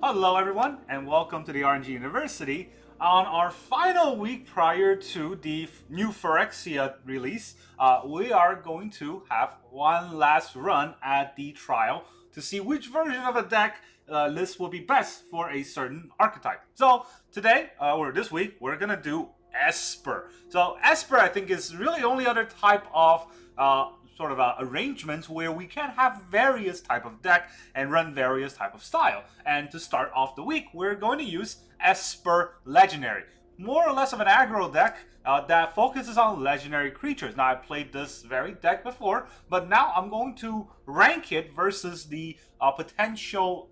Hello everyone and welcome to the RNG University. On our final week prior to the new Phyrexia release, we are going to have one last run at the trial to see which version of a deck list will be best for a certain archetype. So today, or this week, we're going to do Esper. So Esper, I think, is really the only other type of arrangements where we can have various type of deck and run various type of style. And to start off the week, we're going to use Esper Legendary. More or less of an aggro deck that focuses on legendary creatures. Now, I played this very deck before, but now I'm going to rank it versus the potential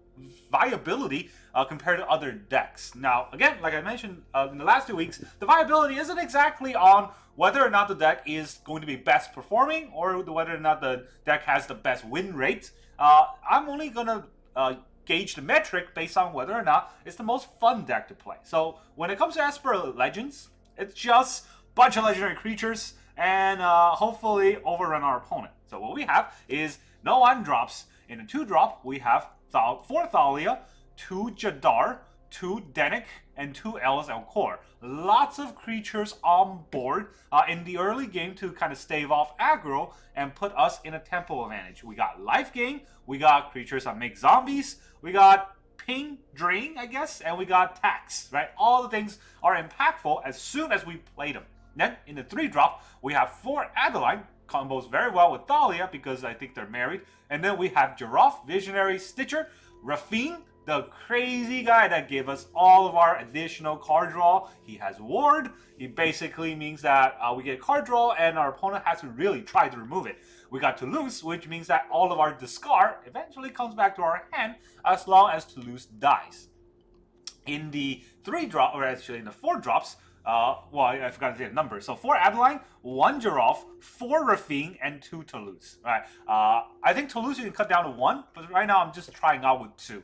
viability compared to other decks. Now, again, like I mentioned in the last 2 weeks, the viability isn't exactly on whether or not the deck is going to be best performing or whether or not the deck has the best win rate. I'm only going to gauge the metric based on whether or not it's the most fun deck to play. So when it comes to Esper Legends, it's just a bunch of legendary creatures and hopefully overrun our opponent. So what we have is no 1-drops. In a 2-drop, we have 4 Thalia, 2 Jadar, 2 Dennick, and 2 il-Kor. Lots of creatures on board in the early game to kind of stave off aggro and put us in a tempo advantage. We got life gain, we got creatures that make zombies, we got ping, drain, I guess, and we got tax, right? All the things are impactful as soon as we play them. Then in the 3-drop, we have 4 Adeline, combos very well with Thalia because I think they're married. And then we have Geralf, Visionary Stitcher, Rafine, the crazy guy that gave us all of our additional card draw. He has Ward. He basically means that we get card draw and our opponent has to really try to remove it. We got Toulouse, which means that all of our discard eventually comes back to our hand as long as Toulouse dies. In the 3-drop, or actually in the 4-drops, I forgot to say the number. So 4 Adeline, 1 Geralf, 4 Rafine, and 2 Toulouse. Right? I think Toulouse you can cut down to 1, but right now I'm just trying out with 2.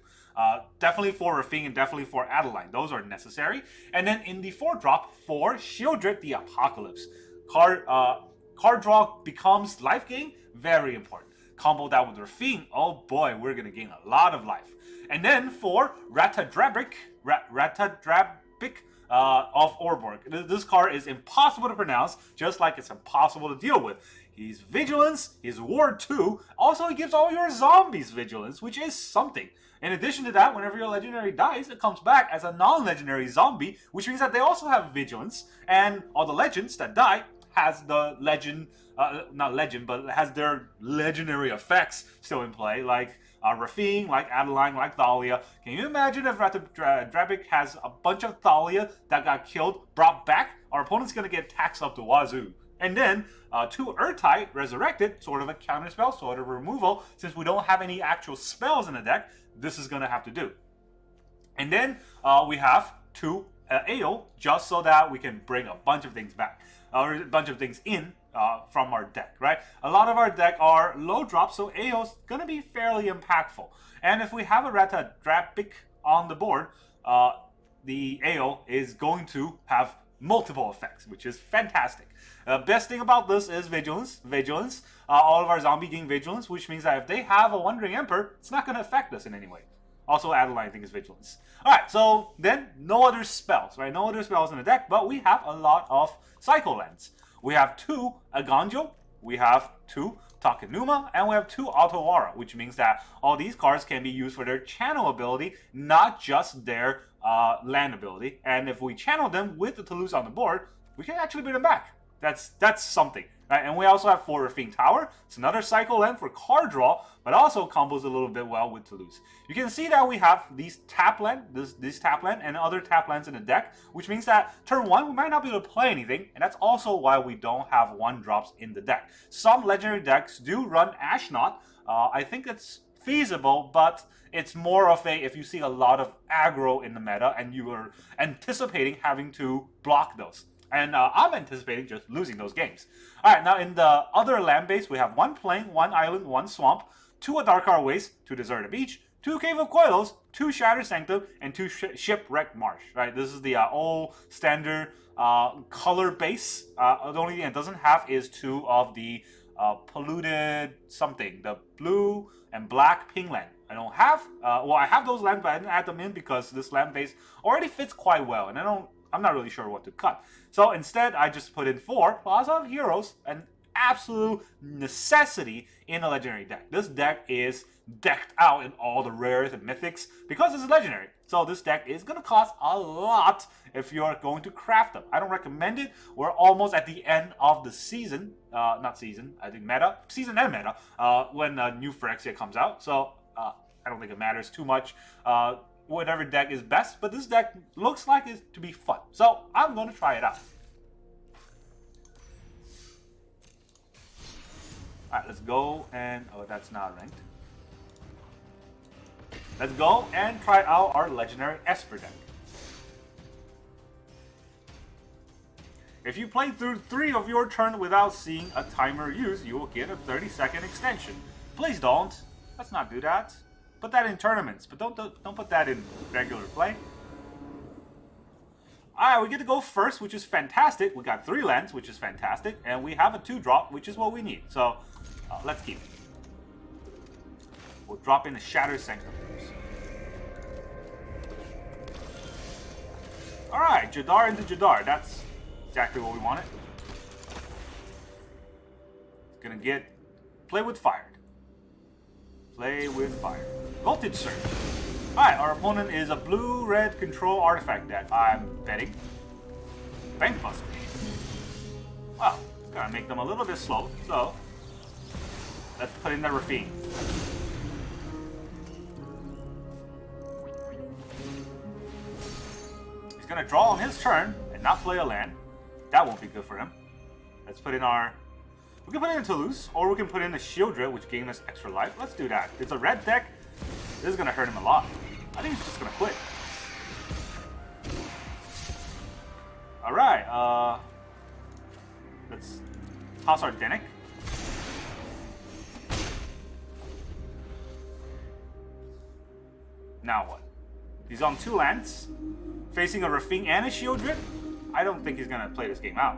Definitely 4 Rafine and definitely 4 Adeline. Those are necessary. And then in the 4-drop, 4 Shieldred the Apocalypse. Card draw becomes life gain. Very important. Combo that with Rafine. Oh boy, we're gonna gain a lot of life. And then 4 Ratadrabic of Orborg. This card is impossible to pronounce, just like it's impossible to deal with. He's Vigilance, he's Ward 2, also he gives all your zombies Vigilance, which is something. In addition to that, whenever your legendary dies, it comes back as a non-legendary zombie, which means that they also have Vigilance, and all the legends that die has the legend, not legend, but has their legendary effects still in play, like Rafine, like Adeline, like Thalia. Can you imagine if Ratadrabic has a bunch of Thalia that got killed, brought back? Our opponent's going to get taxed up to wazoo. And then 2 Urtai Resurrected, sort of a counterspell, sort of removal. Since we don't have any actual spells in the deck, this is going to have to do. And then we have 2 AO, just so that we can bring a bunch of things back, or a bunch of things in from our deck, right? A lot of our deck are low drop, so AO is going to be fairly impactful. And if we have a Ratadrabic on the board, the AO is going to have multiple effects, which is fantastic. Best thing about this is Vigilance. All of our zombie gain Vigilance, which means that if they have a Wandering Emperor, it's not going to affect us in any way. Also, Adeline, I think, is Vigilance. Alright, so then no other spells, right? No other spells in the deck, but we have a lot of Cycle Lands. We have 2 Eiganjo, we have 2 Takenuma, and we have 2 Otawara, which means that all these cards can be used for their channel ability, not just their land ability. And if we channel them with the Toulouse on the board, we can actually bring them back. That's something, right? And we also have 4 Rafine Tower. It's another cycle land for card draw, but also combos a little bit well with Toulouse. You can see that we have these tap land, this tap land, and other tap lands in the deck, which means that turn 1 we might not be able to play anything, and that's also why we don't have 1-drops in the deck. Some legendary decks do run Ashnot. I think it's feasible, but it's more of a, if you see a lot of aggro in the meta and you are anticipating having to block those. And I'm anticipating just losing those games. Alright, now in the other land base, we have 1 plain, 1 island, 1 swamp, 2 Adarkar Waste, 2 Deserted Beach, 2 Cave of Coilos, 2 Shattered Sanctum, and 2 Shipwrecked Marsh. Right, this is the old standard color base. The only thing it doesn't have is 2 of the polluted something, the blue and black Pingland. I don't have. Well, I have those lands, but I didn't add them in because this land base already fits quite well, and I'm not really sure what to cut. So instead, I just put in 4 Plaza of Heroes, an absolute necessity in a legendary deck. This deck is decked out in all the rares and mythics because it's legendary. So this deck is going to cost a lot if you're going to craft them. I don't recommend it. We're almost at the end of the season. Not season, I think meta. Season and meta. When new Phyrexia comes out. So I don't think it matters too much. Whatever deck is best. But this deck looks like it's to be fun. So I'm going to try it out. Alright, let's go and... Oh, that's not ranked. Let's go and try out our legendary Esper deck. If you play through 3 of your turn without seeing a timer used, you will get a 30-second extension. Please don't. Let's not do that. Put that in tournaments, but don't put that in regular play. Alright, we get to go first, which is fantastic. We got 3 lands, which is fantastic. And we have a 2-drop, which is what we need. So, let's keep it. We'll drop in a Shattered Sanctum. Alright, Jadar into Jadar. That's exactly what we wanted. It's gonna get... Play with fire. Play with fire. Voltage Surge. Alright, our opponent is a blue-red control artifact deck. I'm betting. Bankbuster. Well, it's gonna make them a little bit slow, so... Let's put in the Rafine. He's gonna draw on his turn and not play a land. That won't be good for him. Let's put in our... We can put in a Toulouse, or we can put in a Shieldred, which gains us extra life. Let's do that. It's a red deck. This is gonna hurt him a lot. I think he's just gonna quit. Alright, let's toss our Dennick. Now what? He's on 2 lands, facing a Rafine and a Shieldred. I don't think he's gonna play this game out.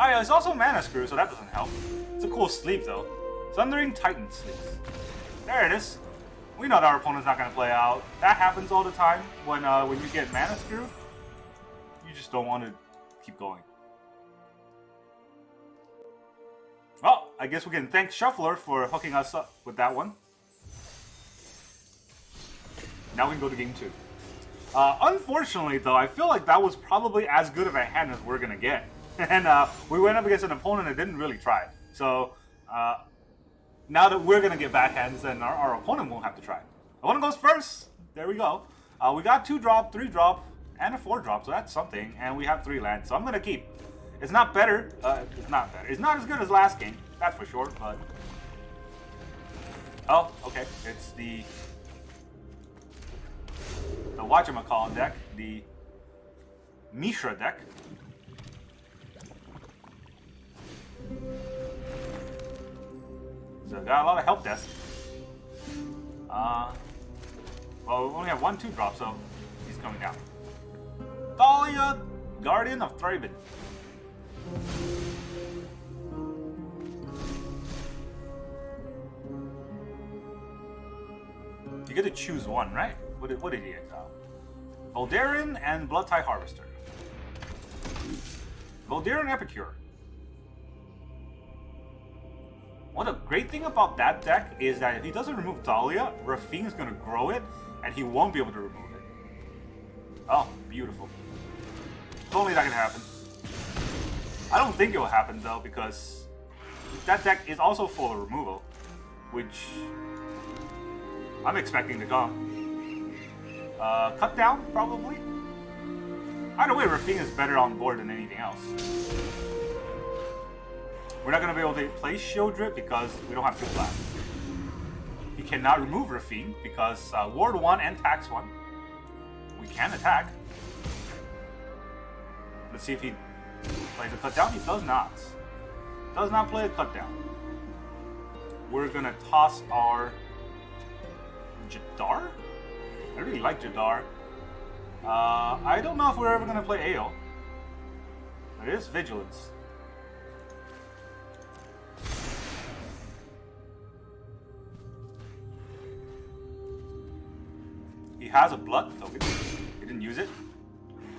Oh yeah, it's also Mana Screw, so that doesn't help. It's a cool sleeve though. Thundering Titan sleeves. There it is. We know that our opponent's not gonna play out. That happens all the time when you get Mana Screw. You just don't want to keep going. Well, I guess we can thank Shuffler for hooking us up with that one. Now we can go to game 2. Unfortunately, though, I feel like that was probably as good of a hand as we're going to get. And we went up against an opponent that didn't really try it. So, now that we're going to get backhands, then our opponent won't have to try it. Opponent goes first. There we go. We got 2-drop, 3-drop, and a 4-drop, so that's something. And we have 3 lands, so I'm going to keep. It's not better. It's not better. It's not as good as last game, that's for sure, but... Oh, okay. It's the whatchamacallit deck, the Mishra deck. So got a lot of help desk. Well, we only have 1 2-drop, so he's coming down. Thalia, Guardian of Thraben. You get to choose one, right? What did he exile? Voldaren and Bloodtide Harvester. Voldaren Epicure. What a great thing about that deck is that if he doesn't remove Thalia, Rafine is going to grow it, and he won't be able to remove it. Oh, beautiful. If only that can happen. I don't think it will happen, though, because that deck is also full of removal, which I'm expecting to come. Cut down, probably? Either way, Rafine is better on board than anything else. We're not going to be able to play Shieldred because we don't have 2 black. He cannot remove Rafine because Ward 1 and Tax 1. We can attack. Let's see if he plays a cut down. He does not. Does not play a cut down. We're going to toss our Jadar? I really like Jadar. I don't know if we're ever going to play Ale. It is Vigilance. He has a blood token. He didn't use it.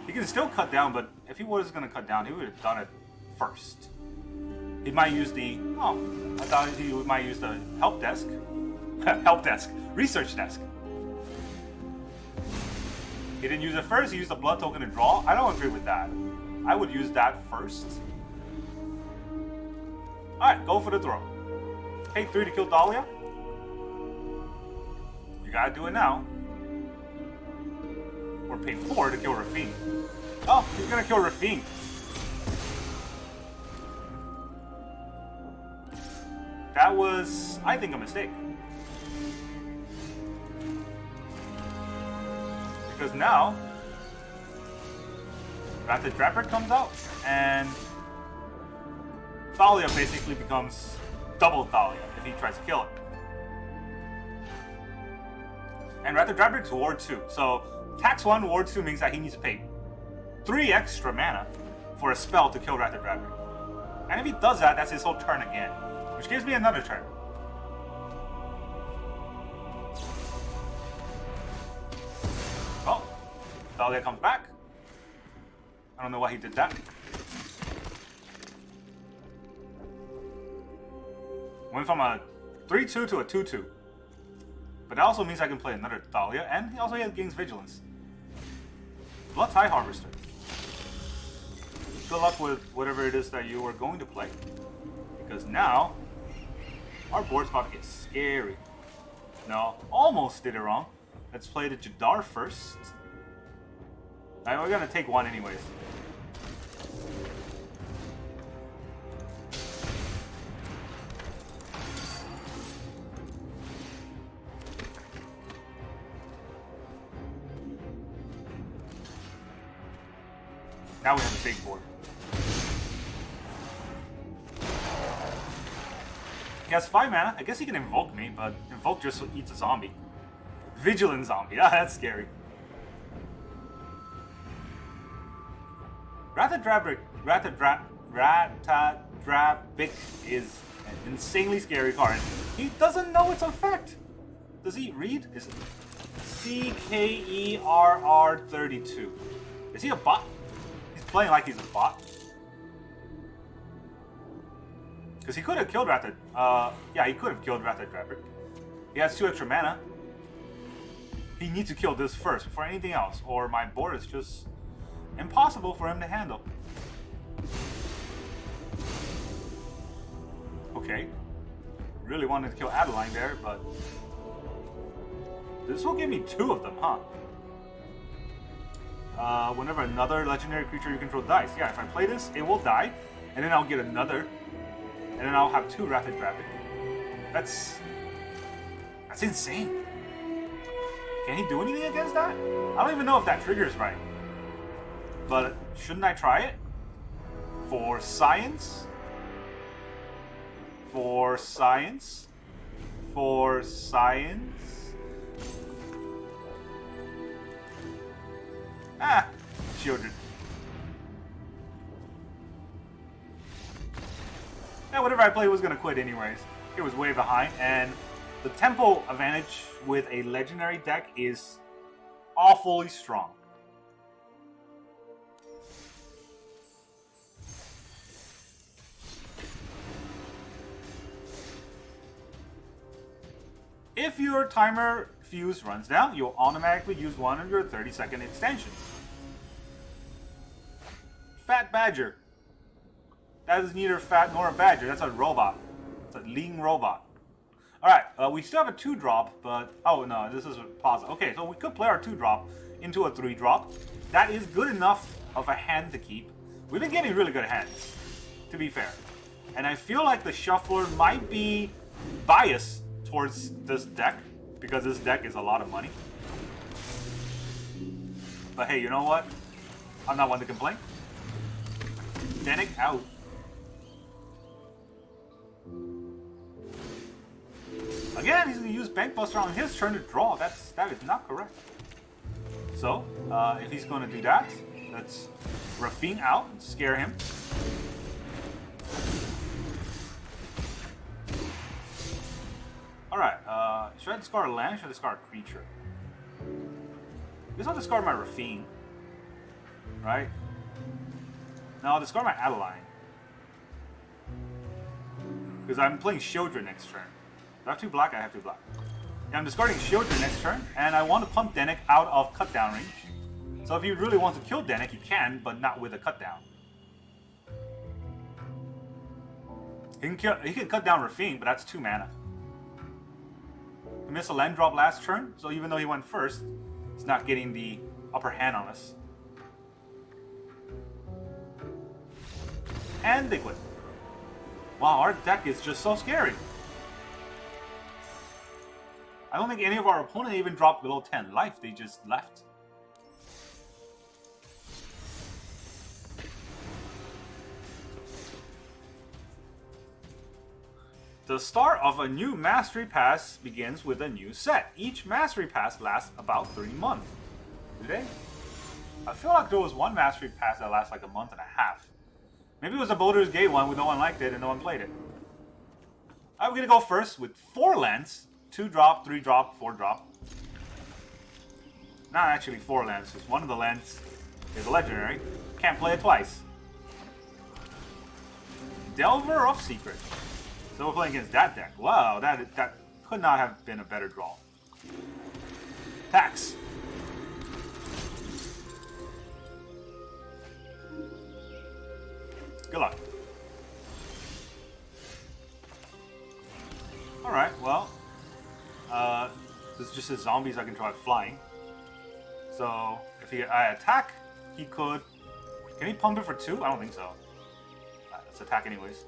He can still cut down, but if he was going to cut down, he would have done it first. He might use the... Oh, I thought he might use the help desk. Help desk. Research desk. He didn't use it first. He used the blood token to draw. I don't agree with that. I would use that first. Alright, go for the throw. Pay 3 to kill Thalia. You gotta do it now. Or pay 4 to kill Rafine. Oh, he's gonna kill Rafine. That was, I think, a mistake. Because now, Rapid Trapper comes out, and Thalia basically becomes double Thalia if he tries to kill it. And Rapid Trapper's Ward 2, so tax 1, Ward 2 means that he needs to pay 3 extra mana for a spell to kill Rapid Trapper. And if he does that, that's his whole turn again, which gives me another turn. Oh, Thalia comes back. I don't know why he did that. Went from a 3-2 to a 2-2. But that also means I can play another Thalia, and he also gains Vigilance. Blood Tide Harvester. Good luck with whatever it is that you are going to play. Because now, our board's about to get scary. No, almost did it wrong. Let's play the Jadar first. We're gonna take one anyways. Now we have a big board. He has 5 mana. I guess he can invoke me, but invoke just eats a zombie. Vigilant zombie. Ah, that's scary. Ratadrabic is an insanely scary card. He doesn't know its effect. Does he read? Is it CKERR32? Is he a bot? He's playing like he's a bot. Because he could have killed Ratha. Yeah, he could have killed Ratadrabic. He has 2 extra mana. He needs to kill this first before anything else, or my board is just impossible for him to handle. Okay. Really wanted to kill Adeline there, but this will give me 2 of them, huh? Whenever another legendary creature you control dies. Yeah, if I play this, it will die, and then I'll get another, and then I'll have 2 Ratadrabic. That's insane. Can he do anything against that? I don't even know if that triggers right. But shouldn't I try it? For science? For science? For science? Ah! Children. Yeah, whatever I played was gonna quit anyways. It was way behind, and the tempo advantage with a legendary deck is awfully strong. If your timer fuse runs down, you'll automatically use one of your 30-second extensions. Fat Badger. That is neither fat nor a badger. That's a robot. It's a lean robot. Alright, we still have a 2-drop, but... Oh, no, this is a pause. Okay, so we could play our 2-drop into a 3-drop. That is good enough of a hand to keep. We've been getting really good hands, to be fair. And I feel like the Shuffler might be biased towards this deck, because this deck is a lot of money. But hey, you know what? I'm not one to complain. Dennick out. Again, he's going to use Bankbuster on his turn to draw. That is not correct. So, if he's going to do that, let's Rafine out and scare him. Alright, should I discard a land or should I discard a creature? guess I'll discard my Rafine. Right? Now I'll discard my Adeline. Because I'm playing Shieldred next turn. Do I have 2 black? I have 2 black. Yeah, I'm discarding Shieldred next turn, and I want to pump Dennick out of cut down range. So if you really want to kill Dennick, you can, but not with a cut down. He can cut down Rafine, but that's 2 mana. He missed a land drop last turn, so even though he went first, he's not getting the upper hand on us. And they quit. Wow, our deck is just so scary. I don't think any of our opponents even dropped below 10 life, they just left. The start of a new Mastery Pass begins with a new set. Each Mastery Pass lasts about 3 months. Do they? I feel like there was one Mastery Pass that lasts like a month and a half. Maybe it was the Baldur's Gate one where no one liked it and no one played it. I'm gonna go first with 4 lands. 2 drop, 3 drop, 4 drop. Not actually 4 lands, because one of the lands is a legendary. Can't play it twice. Delver of Secret. So we're playing against that deck. Wow, that could not have been a better draw. Tax. Good luck. Alright, well. This is just his zombies I can try flying. So, if I attack, he could... Can he pump it for 2? I don't think so. Let's attack anyways.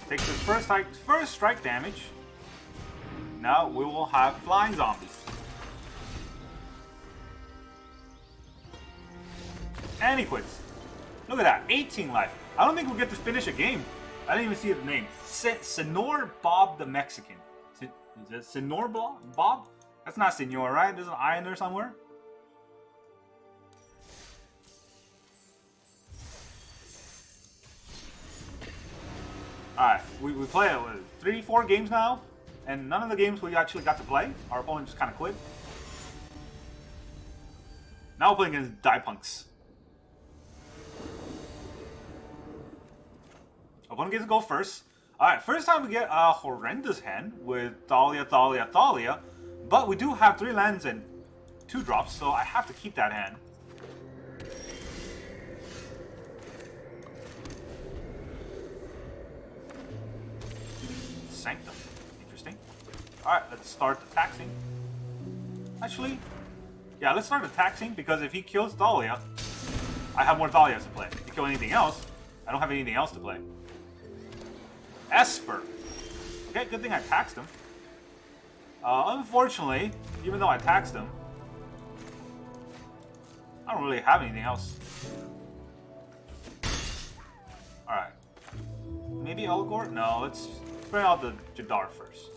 Takes his first strike damage. Now we will have flying zombies. And he quits. Look at that, 18 life. I don't think we'll get to finish a game. I didn't even see the name. Senor Bob the Mexican. Is it Senor Bob? That's not Senor, right? There's an I in there somewhere. Alright, we play 3-4 games now, and none of the games we actually got to play. Our opponent just kind of quit. Now we're playing against Punks. Opponent gets to go first. Alright, first time we get a horrendous hand with Thalia, Thalia, Thalia. But we do have 3 lands and 2 drops, so I have to keep that hand. Sanctum. Interesting. Alright, let's start the taxing. Actually, yeah, let's start the taxing, because if he kills Thalia, I have more Thalias to play. If he kills anything else, I don't have anything else to play. Esper. Okay, good thing I taxed him. Unfortunately, even though I taxed him, I don't really have anything else. Alright. Maybe il-Kor? No, let's bring out the Jadar first.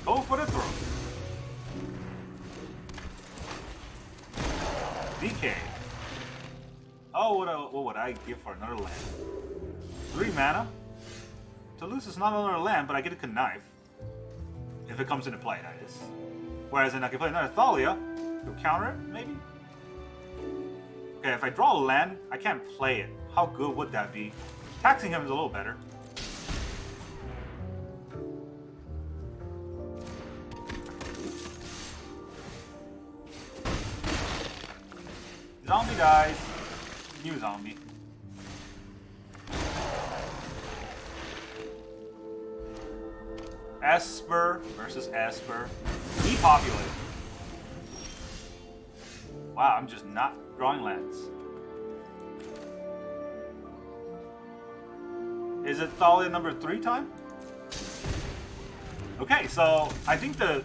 Go for the throw. DK. Oh, what would I give for another land? 3 mana? Toulouse is not another land, but I get a connive. If it comes into play, that is. Whereas then I can play another Thalia to counter it, maybe? Okay, if I draw a land, I can't play it. How good would that be? Taxing him is a little better. Zombie dies. New zombie. Esper versus Esper. Depopulate. Wow, I'm just not drawing lands. Is it Thalia number 3 time? Okay, so I think the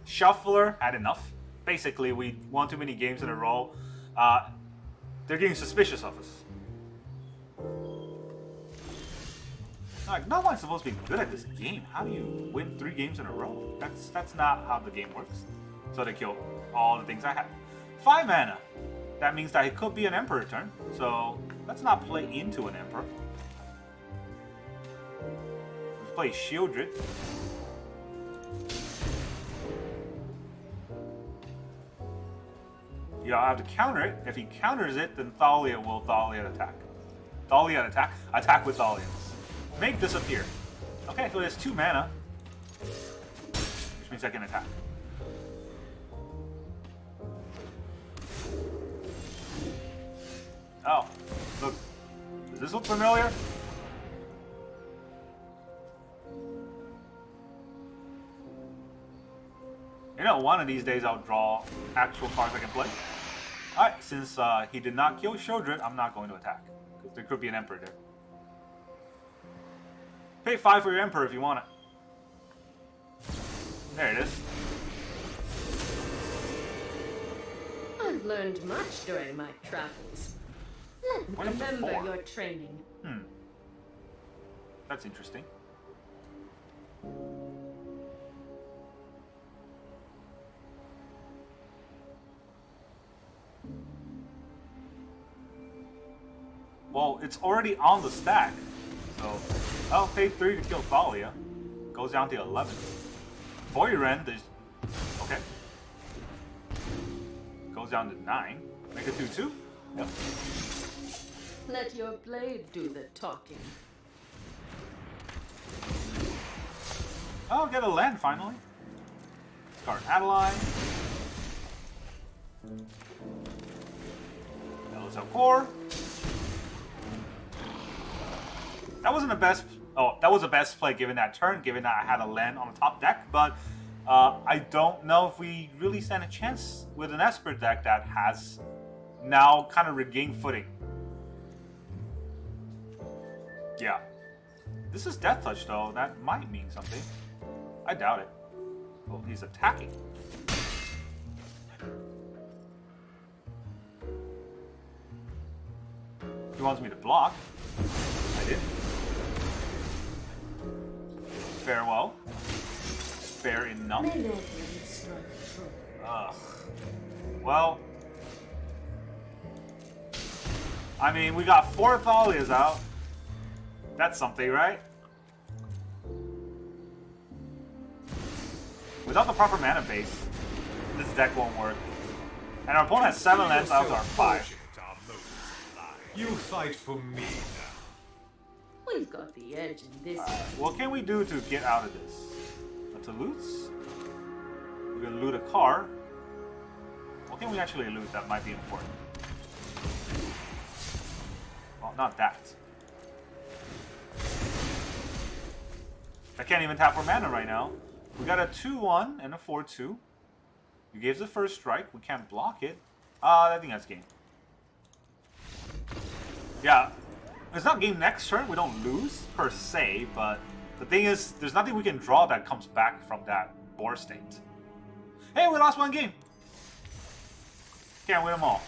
shuffler had enough. Basically, we won too many games in a row. They're getting suspicious of us. Like, no one's supposed to be good at this game. How do you win 3 games in a row? That's not how the game works. So they killed all the things I had. 5 mana. that means that it could be an Emperor turn. So let's not play into an Emperor. Let's play Shieldred. Yeah, I have to counter it. If he counters it, then Thalia will Thalia attack. Thalia attack. Attack with Thalia. Make disappear. Okay, so there's 2 mana. Which means I can attack. Oh, look. Does this look familiar? You know, one of these days I'll draw actual cards I can play. Alright, since he did not kill Shieldred, I'm not going to attack. Because there could be an Emperor there. Pay 5 for your Emperor if you want it. There it is. I've learned much during my travels. Remember your training. That's interesting. Well, it's already on the stack. So, I'll pay 3 to kill Thalia. Goes down to 11. Voyren, there's... Okay. Goes down to 9. Make it 2-2. Yep. Let your blade do the talking. I'll get a land finally. Discard Adeline. il-Kor. That wasn't the best. Oh, that was the best play given that turn, given that I had a land on the top deck. But I don't know if we really stand a chance with an Esper deck that has now kind of regained footing. Yeah. This is Death Touch, though. That might mean something. I doubt it. Well, he's attacking. He wants me to block. I did. Farewell. Fair enough. Ugh. Well. I mean, we got 4 Thalias out. That's something, right? Without the proper mana base, this deck won't work. And our opponent has 7 lands out of our 5. You fight for me now. We've got the edge in this. What can we do to get out of this? To loot? We're gonna loot a car. What can we actually loot that might be important? Well, not that. I can't even tap for mana right now. We got a 2-1 and a 4-2. You gave the first strike. We can't block it. I think that's game. Yeah. It's not game next turn. We don't lose, per se, but the thing is, there's nothing we can draw that comes back from that board state. Hey, we lost 1 game. Can't win them all.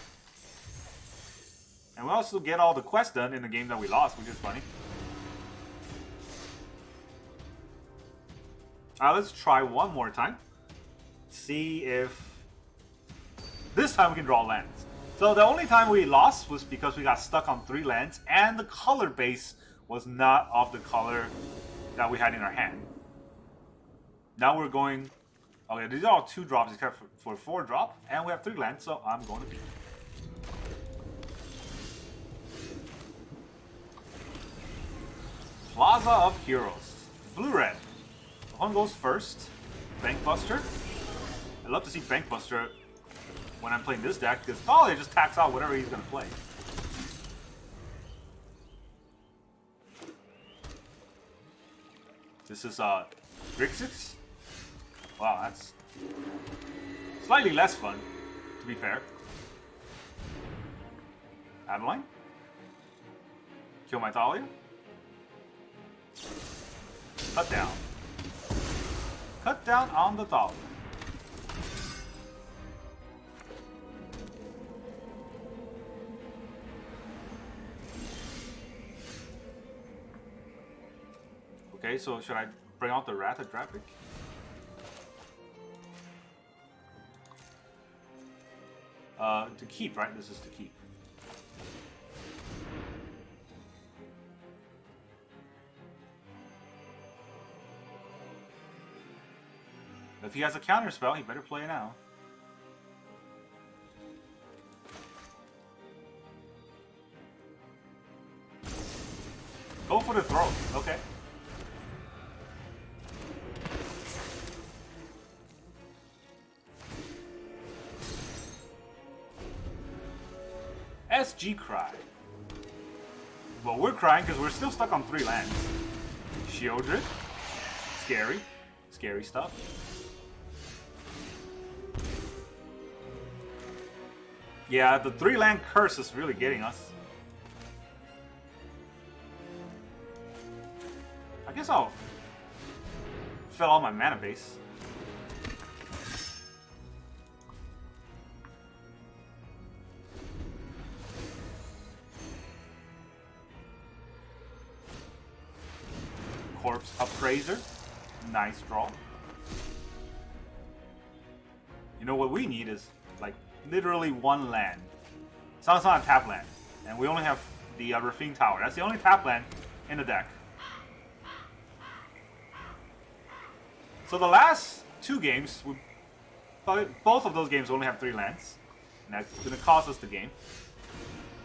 And we also get all the quests done in the game that we lost, which is funny. Let's try one more time. See if this time we can draw lands. So the only time we lost was because we got stuck on 3 lands, and the color base was not of the color that we had in our hand. Now we're going... Okay, these are all 2 drops except for 4 drop, and we have 3 lands, so I'm going to beat. Plaza of Heroes. Blue-red. One goes first. Bankbuster. I love to see Bankbuster when I'm playing this deck, because Thalia just tacks out whatever he's going to play. This is Grixis. Wow, that's slightly less fun, to be fair. Adeline. Kill my Thalia. Cut down. Cut down on the Thalia. Okay, so should I bring out the Wrath of Drapic? to keep, right? This is to keep. If he has a counter spell, he better play it now. Go for the throw. Okay. SG cry. Well, we're crying because we're still stuck on 3 lands. Shieldred. Scary. Scary stuff. Yeah, the 3-land curse is really getting us. I guess I'll fill all my mana base. Corpse Appraiser. Nice draw. You know what we need is like literally 1 land. It's not a tap land. And we only have the Rafine Tower. That's the only tap land in the deck. So the last 2 games, both of those games only have 3 lands. And that's going to cost us the game.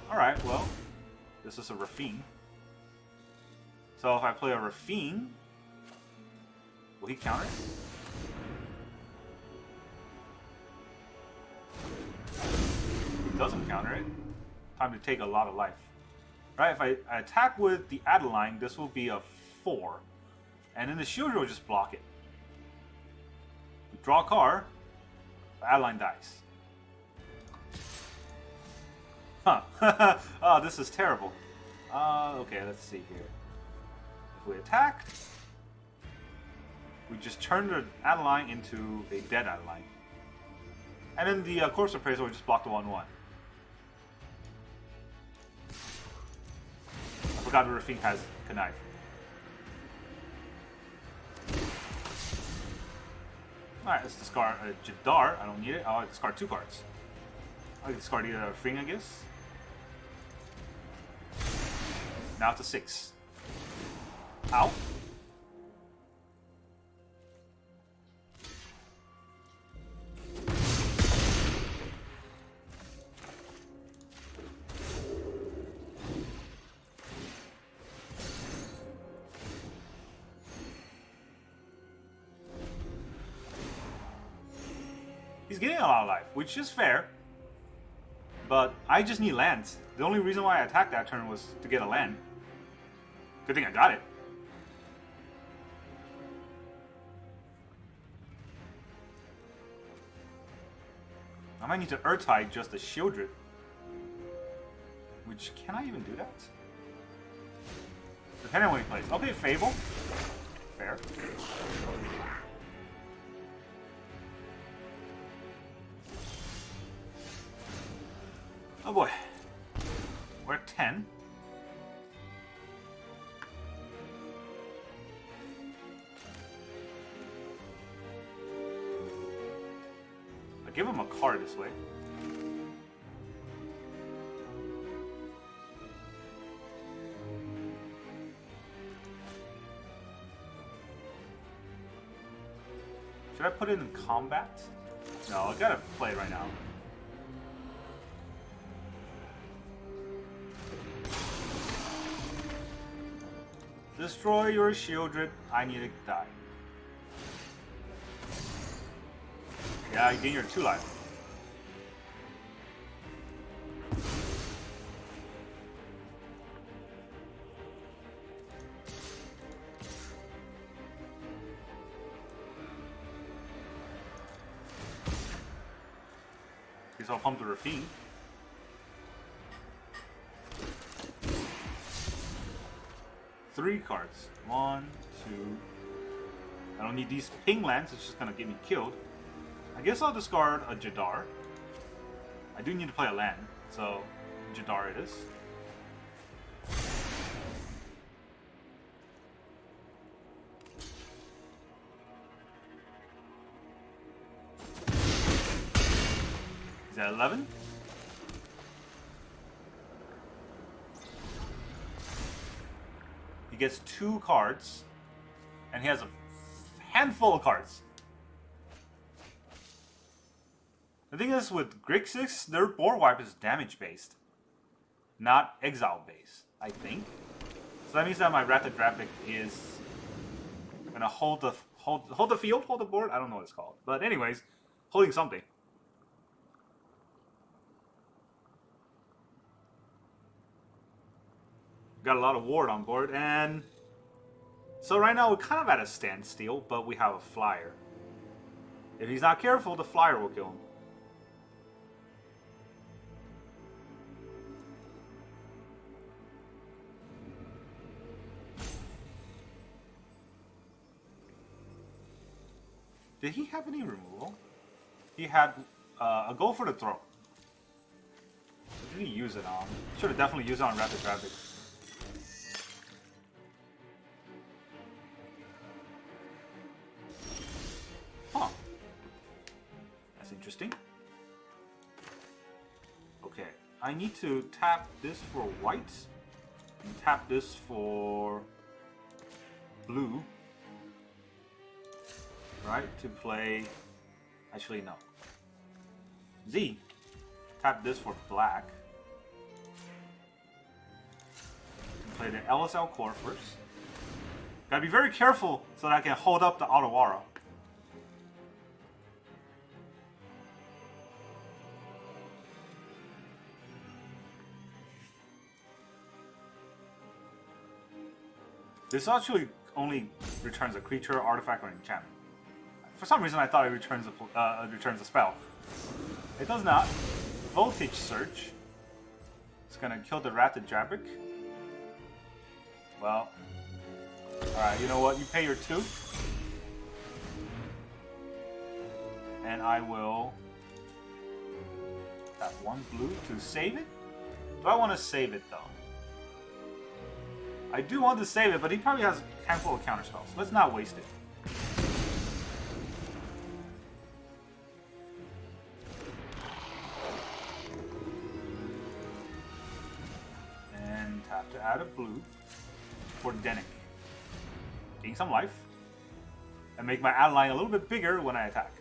Alright, well, this is a Rafine. So if I play a Rafine, will he counter it? He doesn't counter it. Time to take a lot of life. Right, if I attack with the Adeline, this will be a 4. And then the Shield will just block it. We draw a card, the Adeline dies. Huh. Oh, this is terrible. Okay, let's see here. If we attack, we just turn the Adeline into a dead Adeline. And then the Corpse Appraiser will just block the 1/1. I forgot the Rafine has Connive. Alright, let's discard Jadar. I don't need it. I'll discard 2 cards. I'll discard either a Rafine, I guess. Now it's a 6. Ow. He's getting a lot of life, which is fair. But I just need lands. The only reason why I attacked that turn was to get a land. Good thing I got it. I might need to Earth-Tide just a Shieldred. Which, can I even do that? Depending on what he plays. Okay, Fable. Fair. Oh boy. We're at 10. I give him a card this way. Should I put it in combat? No, I gotta play it right now. Destroy your Shieldred. I need to die. Yeah, you gain your 2 life. Guess I'll pump the Rafine. Three cards. 1, 2. I don't need these ping lands, it's just gonna get me killed. I guess I'll discard a Jadar. I do need to play a land, so Jadar it is. Is that 11? gets 2 cards, and he has a handful of cards. The thing is, with Grixis, their board wipe is damage-based, not exile-based, I think. So that means that my Rathadrapic is gonna hold the field, hold the board. I don't know what it's called, but anyways, holding something. Got a lot of ward on board, and so right now we're kind of at a standstill, but we have a flyer. If he's not careful, the flyer will kill him. Did he have any removal? He had a Go for the Throw. What did he use it on? Should have definitely used it on Rathadrapic. Huh. That's interesting. Okay, I need to tap this for white, and tap this for blue. Right, to play... Actually, no. Z. Tap this for black. Play the Elas il-Kor first. Gotta be very careful so that I can hold up the Otawara. This actually only returns a creature, artifact, or enchantment. For some reason, I thought it returns a spell. It does not. Voltage Surge. It's gonna kill the Rathadrapic. Well, alright, you know what? You pay your 2. And I will tap 1 blue to save it. Do I want to save it, though? I do want to save it, but he probably has a handful of counterspells. Let's not waste it. And tap to add a blue for Dennick. Gain some life. And make my Adeline a little bit bigger when I attack.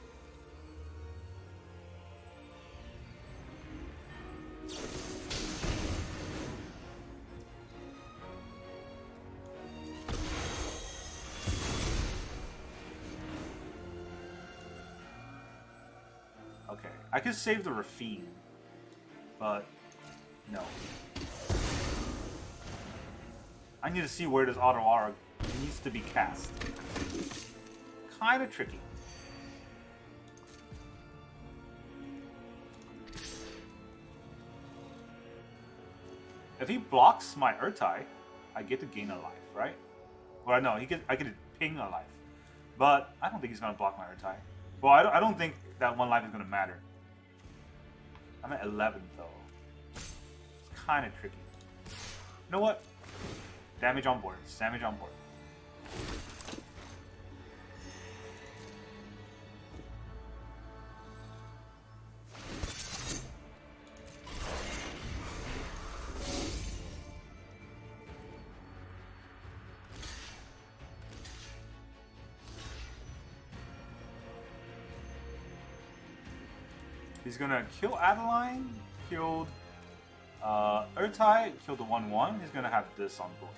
Okay, I could save the Rafine, but no. I need to see where this Otawara needs to be cast. Kind of tricky. If he blocks my Urtai, I get to gain a life, right? Well, no, I get to ping a life. But I don't think he's going to block my Urtai. Well, I don't think that 1 life is going to matter. I'm at 11, though. It's kind of tricky. You know what? Damage on board. Damage on board. He's gonna kill Adeline, killed Urtai, killed the 1/1. He's gonna have this on board.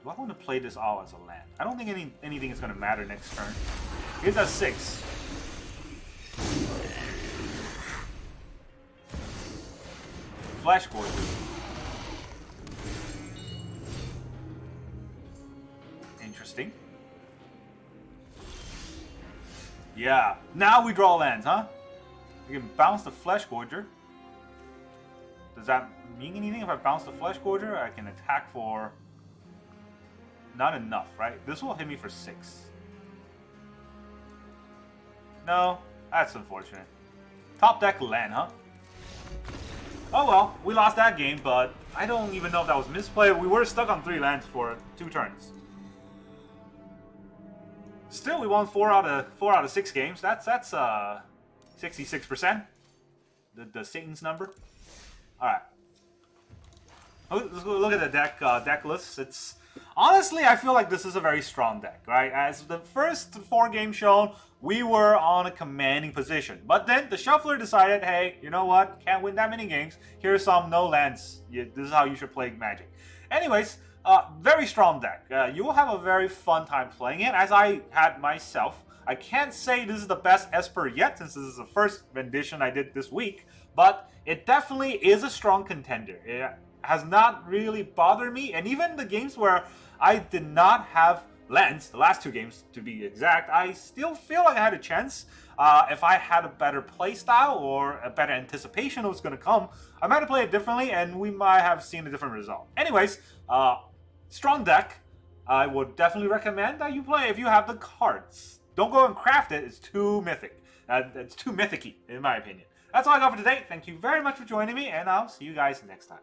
Do I want to play this all as a land? I don't think anything is gonna matter next turn. He's at 6. Flash Gorge. Interesting. Yeah, now we draw lands, huh? We can bounce the Flesh Gorger. Does that mean anything? If I bounce the Flesh Gorger, I can attack for... Not enough, right? This will hit me for 6. No, that's unfortunate. Top deck land, huh? Oh well, we lost that game, but I don't even know if that was misplay. We were stuck on 3 lands for 2 turns. Still, we won 4 out of 6 games. That's 66%. The Satan's number. All right. Let's go look at the deck list. It's honestly, I feel like this is a very strong deck, right? As the first 4 games shown, we were on a commanding position, but then the shuffler decided, hey, you know what? Can't win that many games. Here's some no lands. This is how you should play Magic. Anyways, very strong deck. You will have a very fun time playing it, as I had myself. I can't say this is the best Esper yet, since this is the first rendition I did this week, but it definitely is a strong contender. It has not really bothered me, and even the games where I did not have lands, the last 2 games to be exact, I still feel like I had a chance. If I had a better playstyle or a better anticipation of what's going to come, I might have played it differently, and we might have seen a different result. Anyways, strong deck. I would definitely recommend that you play if you have the cards. Don't go and craft it. It's too mythic. It's too mythic-y, in my opinion. That's all I got for today. Thank you very much for joining me, and I'll see you guys next time.